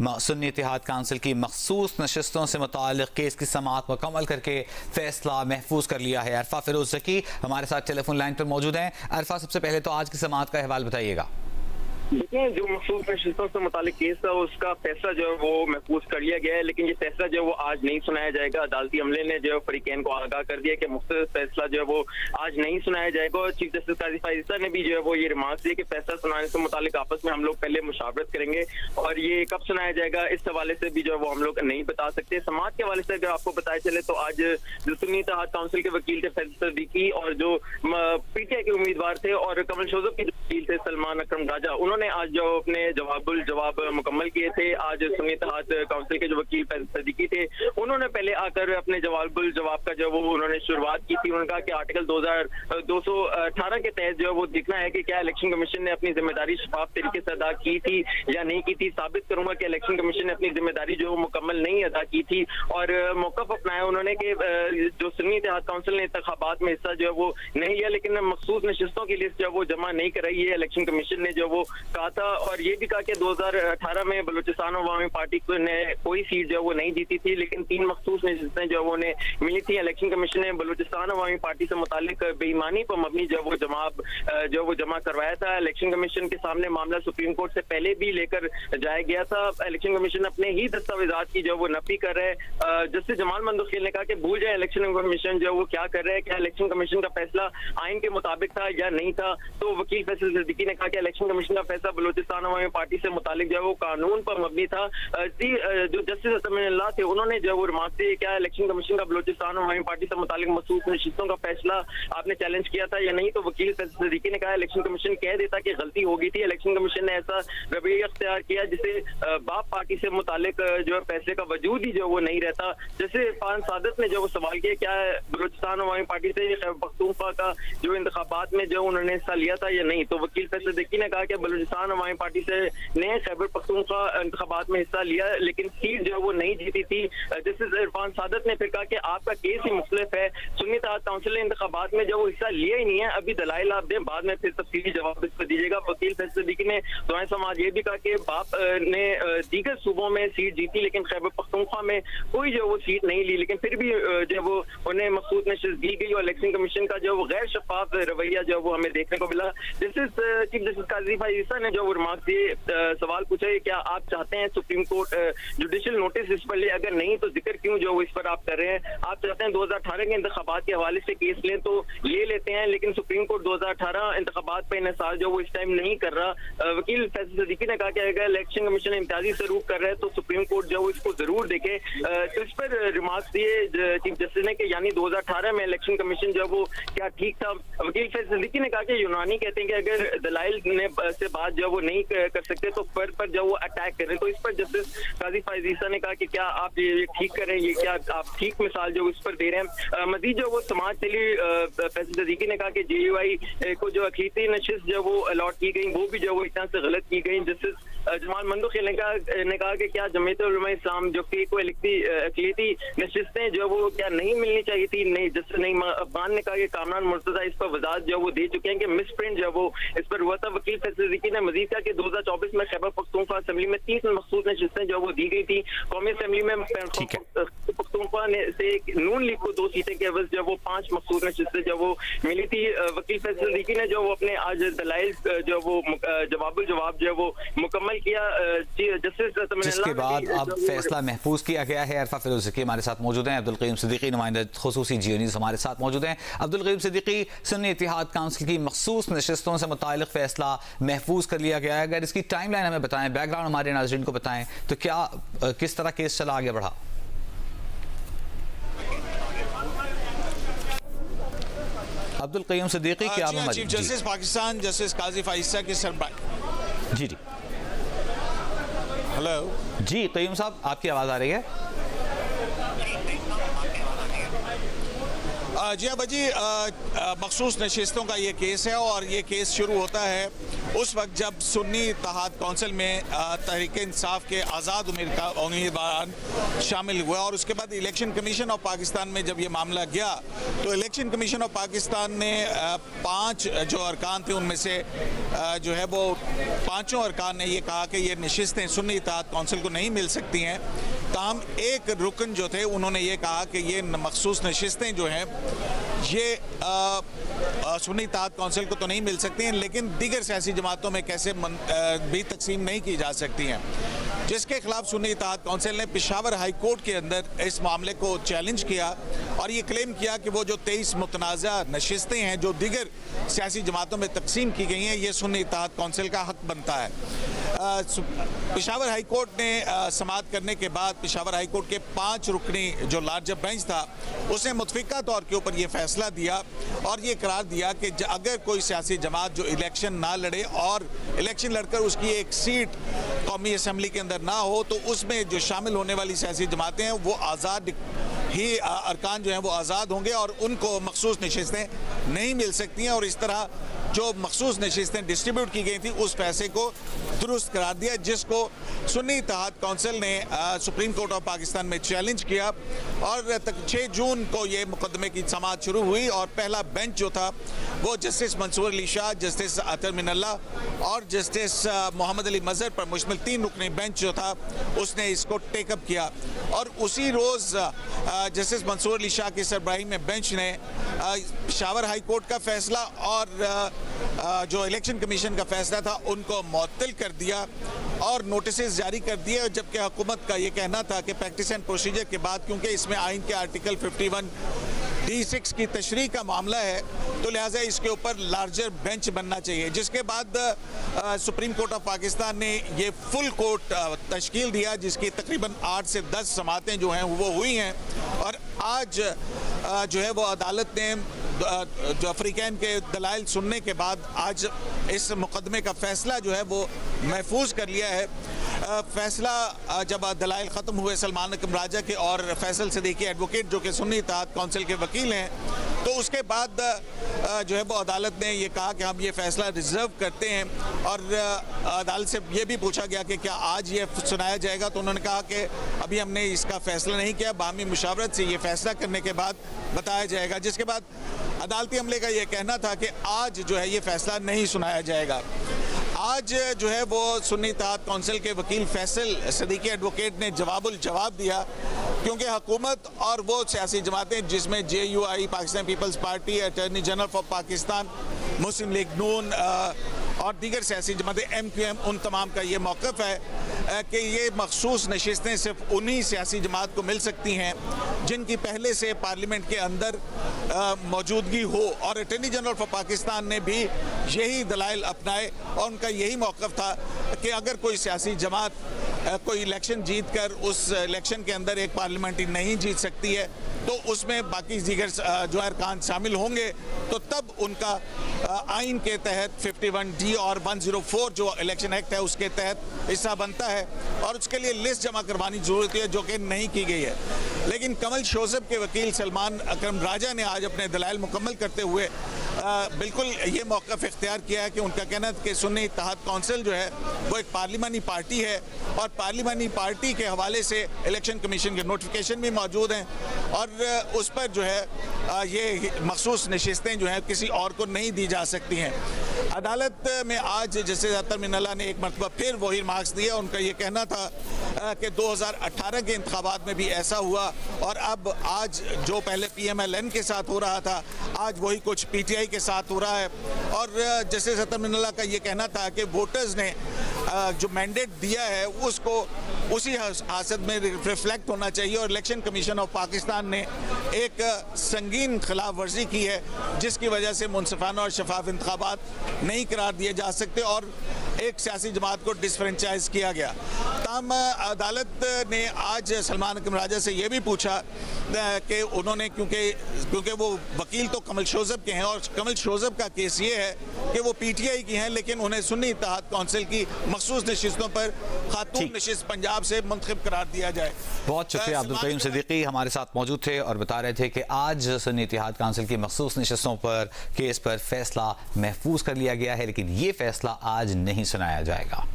सुन्नी इत्तेहाद council की मखसूस नशस्तों से मुताल्लिक़ केस की समाअत मुकम्मल करके फैसला महफूज कर लिया है। अरफा फिरोज ज़की हमारे साथ टेलीफोन लाइन पर मौजूद हैं। अरफा, सबसे पहले तो आज की समाअत का अहवाल बताइएगा। देखिए, जो मखसूस नशिस्तों से मुतालिक केस था उसका फैसला जो है वो महफूज कर लिया गया है, लेकिन ये फैसला जो है वो आज नहीं सुनाया जाएगा। अदालती अमले ने जो है फरीकैन को आगाह कर दिया कि मुख्तलिफ फैसला जो है वो आज नहीं सुनाया जाएगा। और चीफ जस्टिस काजी फाइज़ा ने भी जो है वो ये रिमार्क दिए कि फैसला सुनाने से मुतालिक आपस में हम लोग पहले मुशावरत करेंगे और ये कब सुनाया जाएगा इस हवाले से भी जो है वो हम लोग नहीं बता सकते। समाअत के हवाले से अगर आपको बताया चले तो आज जो सुन्नी इत्तेहाद काउंसिल के वकील थे फैसल सदीकी और जो पीटीआई के उम्मीदवार थे और कमल शोजब के वकील थे सलमान अकरम राजा, उन्होंने आज जो अपने जवाब मुकम्मल किए थे। आज सुन्नी इत्तेहाद काउंसिल के जो वकील फैसल सदीकी थे उन्होंने पहले आकर अपने जवाब का जो वो उन्होंने शुरुआत की थी। उन्होंने कहा कि आर्टिकल 218 के तहत जो है वो देखना है कि क्या इलेक्शन कमीशन ने अपनी जिम्मेदारी शफाफ तरीके से अदा की थी या नहीं की थी। साबित करूंगा कि इलेक्शन कमीशन ने अपनी जिम्मेदारी जो मुकम्मल नहीं अदा की थी और मौक़िफ़ अपनाया उन्होंने कि जो सुन्नी इत्तेहाद काउंसिल ने इंतखाबात में हिस्सा जो है वो नहीं लिया, लेकिन मखसूस नशिस्तों की लिस्ट जो है वो जमा नहीं कराई है इलेक्शन कमीशन ने जो वो कहा था। और ये भी कहा कि 2018 में बलूचिस्तान अवामी पार्टी ने कोई सीट जो है वो नहीं जीती थी, लेकिन 3 मखसूस नशिस्तें जो वो उन्हें मिली थी। इलेक्शन कमीशन ने बलूचिस्तान अवामी पार्टी से मुतालिक बेईमानी पर मबनी जो वो जमा करवाया था। इलेक्शन कमीशन के सामने मामला सुप्रीम कोर्ट से पहले भी लेकर जाया गया था। इलेक्शन कमीशन अपने ही दस्तावेजात की जो वो नफी कर रहे हैं। जस्टिस जमाल मंदोखिल ने कहा कि भूल जाए इलेक्शन कमीशन जो वो क्या कर रहे हैं, क्या इलेक्शन कमीशन का फैसला आइन के मुताबिक था या नहीं था। तो वकील फैसल सदीकी ने कहा कि इलेक्शन कमीशन का फैसला बलूचिस्तान अवामी पार्टी से मुतालिक जो वो कानून पर मबनी था। जो जस्टिस असदुल्लाह थे उन्होंने जो वो रिमार्क दिए क्या इलेक्शन कमीशन का बलूचिस्तान अवामी पार्टी से मुतालिक मखसूस नशिस्तों का फैसला आपने चैलेंज किया था या नहीं। तो वकील फैसल सदीकी ने कहा इलेक्शन कमीशन कह देता कि गलती हो गई थी। इलेक्शन कमीशन ने ऐसा रवैया अख्तियार किया जिसे बाप पार्टी से मुतालिक जो है फैसले का वजूद ही जो वो नहीं रहता। जैसे इरफान सादत ने जो वो सवाल किया क्या बलूचिस्तान अवामी पार्टी से खैबर पख्तूनख्वा का जो इंतखाबात में जो उन्होंने हिस्सा लिया था या नहीं। तो वकील फैसल सदीकी ने कहा कि बलूचिस्तान अवामी पार्टी से ने खैबर पख्तूनख्वा इंतखाबात में हिस्सा लिया लेकिन सीट जो वो नहीं जीती थी। जस्टिस इरफान सादत ने फिर कहा कि आपका केस ही मुख्तलिफ है। सुन्नी इत्तेहाद काउंसिल ने इंतखाबात में जो वो हिस्सा लिया ही नहीं है, अभी दलाइल आप दें, बाद में फिर तफसीली जवाब इस पर दीजिएगा। वकील फैसल सदीकी ने दुआएं समाज ये भी कहा कि बाप ने दीगर सूबों में सीट जीती लेकिन खैबर पख्तूनख्वा में कोई जो वो सीट नहीं ली, लेकिन फिर भी जो वो उन्हें मखसूस नशिस्त दी गई और इलेक्शन कमीशन का जो वो गैर शफाफ रवैया जो वो हमें देखने को मिला। जस्टिस चीफ जस्टिस काजी फाइज़ा ने जो वो रिमार्क दिए, सवाल पूछा क्या आप चाहते हैं सुप्रीम कोर्ट जुडिशियल नोटिस इस पर ले, अगर नहीं तो जिक्र क्यों जो इस पर आप कर रहे हैं। आप चाहते हैं 2018 के इंतखाबात के हवाले से केस लें तो ये लेते हैं, लेकिन सुप्रीम कोर्ट 2018 इंतखाबात पर इन्हिसार जो वो इस टाइम नहीं कर रहा। वकील फैसल सदीकी ने कहा कि अगर इलेक्शन कमीशन इम्तियाजी सलूक कर रहा है तो सुप्रीम कोर्ट जो इसको जरूर देखे। तो इस पर रिमार्क्स दिए चीफ जस्टिस ने कि यानी 2018 में इलेक्शन कमीशन जो वो क्या ठीक था। वकील फैसल सदीकी ने कहा कि यूनानी कहते हैं कि अगर दलाइल ने से बात जो वो नहीं कर सकते तो फर्द पर जो वो अटैक कर रहे हैं। तो इस पर जस्टिस काजी फाइज़ा ने कहा कि क्या आप ये ठीक कर रहे हैं, ये क्या आप ठीक मिसाल जो इस पर दे रहे हैं। मजीद जो वो समाज सेवी फैसल सदीकी ने कहा कि JUI को जो अक़लीती नशिस्त जो वो अलॉट की गई वो भी जो वो इतना से गलत की गई। जस्टिस जमाल मंदोखिल ने कहा कि क्या जमीयत उलमा इस्लाम जो कि को अक़लीती नशिस्तें जो वो क्या नहीं मिलनी चाहिए थी। नहीं, जस्टिस नईम अफगान ने कहा कि कामरान मुर्तज़ा इस पर वज़ाहत जो वो दे चुके हैं कि मिस प्रिंट जो वो इस पर हुआ था। वकील फैसल सदीकी ने मजीद कहा कि 2024 में खैबर पख्तूनख्वा असेंबली में 30 मखसूस नशिस्तें जो वो दी गई थी। कौमी असेंबली में पख्तूनख्वा से नून लीग को 2 सीटें के एवज जो वो 5 मखसूस नशिस्तें जो वो मिली थी। वकील फैसल सदीकी ने जो वो अपने आज दलाइल जो वो जवाब जो वो मुकम्मल किया। जिसके बाद अब फैसला महफूज किया गया है। अरफा फिरोज ज़की हमारे साथ मौजूद हैं। अब्दुल क़य्यूम सिद्दीकी नुमाइंदा ख़ुसूसी जियो न्यूज़ हमारे साथ मौजूद हैं। अब्दुल क़य्यूम सिद्दीकी, सुन्नी इत्तेहाद काउंसिल की मखसूस नशिस्तों से मुताल्लिक़ फैसला महफूज कर लिया गया है, अगर इसकी टाइम लाइन हमें बताएं, बैकग्राउंड हमारे नाज़रीन को बताएं तो क्या किस तरह केस चला आगे बढ़ा। अब्दुल क़य्यूम सिद्दीकी क्या आप चीफ जस्टिस पाकिस्तान जस्टिस काजी फाइज़ा के सरबराह। जी हेलो जी क़य्यूम साहब, आपकी आवाज़ आ रही है। जी वजी मखसूस नशिस्तों का ये केस है और ये केस शुरू होता है उस वक्त जब सुन्नी इत्तेहाद कौंसिल में तहरीक इंसाफ के आज़ाद उम्मीदवार शामिल हुआ और उसके बाद इलेक्शन कमीशन ऑफ पाकिस्तान में जब ये मामला गया तो इलेक्शन कमीशन ऑफ पाकिस्तान ने 5 जो अरकान थे उनमें से जो है वो 5 अरकान ने ये कहा कि ये नशिस्तें सुन्नी इत्तेहाद कौंसिल को नहीं मिल सकती हैं। ताहम एक रुकन जो थे उन्होंने ये कहा कि ये मखसूस नशिस्तें जो हैं ये सुन्नी इत्तेहाद कौंसिल को तो नहीं मिल सकती हैं लेकिन दीगर सियासी जमातों में कैसे भी तकसीम नहीं की जा सकती हैं, जिसके खिलाफ सुन्नी इत्तेहाद कौंसिल ने पेशावर हाई कोर्ट के अंदर इस मामले को चैलेंज किया और ये क्लेम किया कि वो जो 23 मुतनाज़ा नशिस्तें हैं जो दीगर सियासी जमातों में तकसीम की गई हैं ये सुन्नी इत्तेहाद कौंसिल का हक बनता है। पेशावर हाई कोर्ट ने समाअत करने के बाद पेशावर हाई कोर्ट के 5 रुकनी जो लार्जर बेंच था उसने मुतफिका तौर के ऊपर ये फैसला दिया और ये करार दिया कि अगर कोई सियासी जमात जो इलेक्शन ना लड़े और इलेक्शन लड़कर उसकी एक सीट कौमी असम्बली के अंदर ना हो तो उसमें जो शामिल होने वाली सियासी जमातें हैं वो आज़ाद ही अरकान जो हैं वो आज़ाद होंगे और उनको मखसूस नशिस्तें नहीं मिल सकती हैं और इस तरह जो मखसूस नशिस्तें डिस्ट्रीब्यूट की गई थी उस पैसे को दुरुस्त करार दिया, जिसको सुन्नी इत्तेहाद कौंसिल ने सुप्रीम कोर्ट ऑफ पाकिस्तान में चैलेंज किया और 6 जून को ये मुकदमे की समाअत शुरू हुई और पहला बेंच जो था वो जस्टिस मंसूर अली शाह, जस्टिस अतर मिनल्ला और जस्टिस मोहम्मद अली मजहर पर मुश्तमिल 3 रुकनी बेंच जो था उसने इसको टेकअप किया और उसी रोज़ जस्टिस मंसूर अली शाह की सरबराही में बेंच ने पेशावर हाई कोर्ट का फैसला और जो इलेक्शन कमीशन का फैसला था उनको मुअत्तल कर दिया और नोटिस जारी कर दिए, जबकि हुकूमत का ये कहना था कि प्रैक्टिस एंड प्रोसीजर के बाद क्योंकि इसमें आइन के आर्टिकल 51D6 की तशरीह का मामला है तो लिहाजा इसके ऊपर लार्जर बेंच बनना चाहिए, जिसके बाद सुप्रीम कोर्ट ऑफ पाकिस्तान ने ये फुल कोर्ट तश्कील दिया जिसकी तकरीबन 8 से 10 समातें जो हैं वो हुई हैं और आज जो है वो अदालत ने जो अफ्रीकन के दलाइल सुनने के बाद आज इस मुकदमे का फैसला जो है वो महफूज कर लिया है। फैसला जब दलाइल ख़त्म हुए सलमान अकरम राजा के और फैसल सिद्दीकी एडवोकेट जो कि सुन्नी इत्तेहाद कौंसिल के वकील हैं तो उसके बाद जो है वो अदालत ने ये कहा कि हम ये फ़ैसला रिज़र्व करते हैं और अदालत से ये भी पूछा गया कि क्या आज ये सुनाया जाएगा तो उन्होंने कहा कि अभी हमने इसका फ़ैसला नहीं किया, बाहमी मुशावरत से ये फ़ैसला करने के बाद बताया जाएगा, जिसके बाद अदालती अमले का ये कहना था कि आज जो है ये फ़ैसला नहीं सुनाया जाएगा। आज जो है वो सुन्नी इत्तेहाद कौंसिल के वकील फैसल सिद्दीकी एडवोकेट ने जवाब दिया क्योंकि हुकूमत और वो सियासी जमातें जिसमें JUI Pakistan Peoples Party, attorney general for Pakistan, Muslim League Noon और दीगर सियासी जमातें MQM उन तमाम का ये मौक़िफ़ है कि ये मखसूस नशिस्तें सिर्फ उन्हीं सियासी जमात को मिल सकती हैं जिनकी पहले से पार्लियामेंट के अंदर मौजूदगी हो और अटॉर्नी जनरल फॉर पाकिस्तान ने भी यही दलाइल अपनाए और उनका यही मौक़िफ़ था कि अगर कोई सियासी जमात कोई इलेक्शन जीत कर उस इलेक्शन के अंदर एक पार्लियामेंट्री नहीं जीत सकती है तो उसमें बाकी दीगर जो अरकान शामिल होंगे तो तब उनका आइन के तहत 51D और 104 जो इलेक्शन एक्ट है उसके तहत हिस्सा बनता है और उसके लिए लिस्ट जमा करवानी ज़रूरत है जो कि नहीं की गई है। लेकिन कमल शोज़ब के वकील सलमान अकरम राजा ने आज अपने दलाइल मुकम्मल करते हुए बिल्कुल ये मौक़िफ़ इख्तियार किया है कि उनका कहना है कि सुन्नी इत्तेहाद कौंसिल जो है वो एक पार्लिमानी पार्टी है और पार्लिमानी पार्टी के हवाले से इलेक्शन कमीशन के नोटिफिकेशन भी मौजूद हैं और उस पर जो है ये मखसूस नशिस्तें जो हैं किसी और को नहीं दी जा सकती हैं। अदालत में आज जस्टिस अतर मिनल्ला ने एक मरतबा फिर वही रिमार्क्स दिया। उनका ये कहना था कि 2018 के इंतखाबात में भी ऐसा हुआ और अब आज जो पहले PMLN के साथ हो रहा था आज वही कुछ PTI के साथ हो रहा है और जस्टिस अतर मिनल्ला का ये कहना था कि वोटर्स ने जो मैंडेट दिया है उसको उसी हासत में रिफ्लेक्ट होना चाहिए और इलेक्शन कमीशन ऑफ पाकिस्तान ने एक संगीन खिलाफ वर्जी की है जिसकी वजह से मुनसिफाना और शफाफ इंतखाबात नहीं करार दिए जा सकते और एक सियासी जमात को डिसफ्रेंचाइज किया गया। ताहम अदालत ने आज सलमान अकरम राजा से ये भी पूछा कि उन्होंने क्योंकि वो वकील तो कमल शोज़ब के हैं और कमल शोज़ब का केस ये है कि वो PTI की हैं, लेकिन उन्हें सुन्नी इत्तेहाद काउंसिल की मखसूस नशिस्तों पर खातून नशिस्त पंजाब से मुंतखब करार दिया जाए। बहुत शुक्रिया। अब्दुल करीम सिद्दीकी हमारे साथ मौजूद थे और बता रहे थे कि आज सुन्नी इत्तेहाद काउंसिल की मखसूस नशिस्तों पर केस पर फैसला महफूज कर लिया गया है, लेकिन ये फैसला आज नहीं सुनाया जाएगा।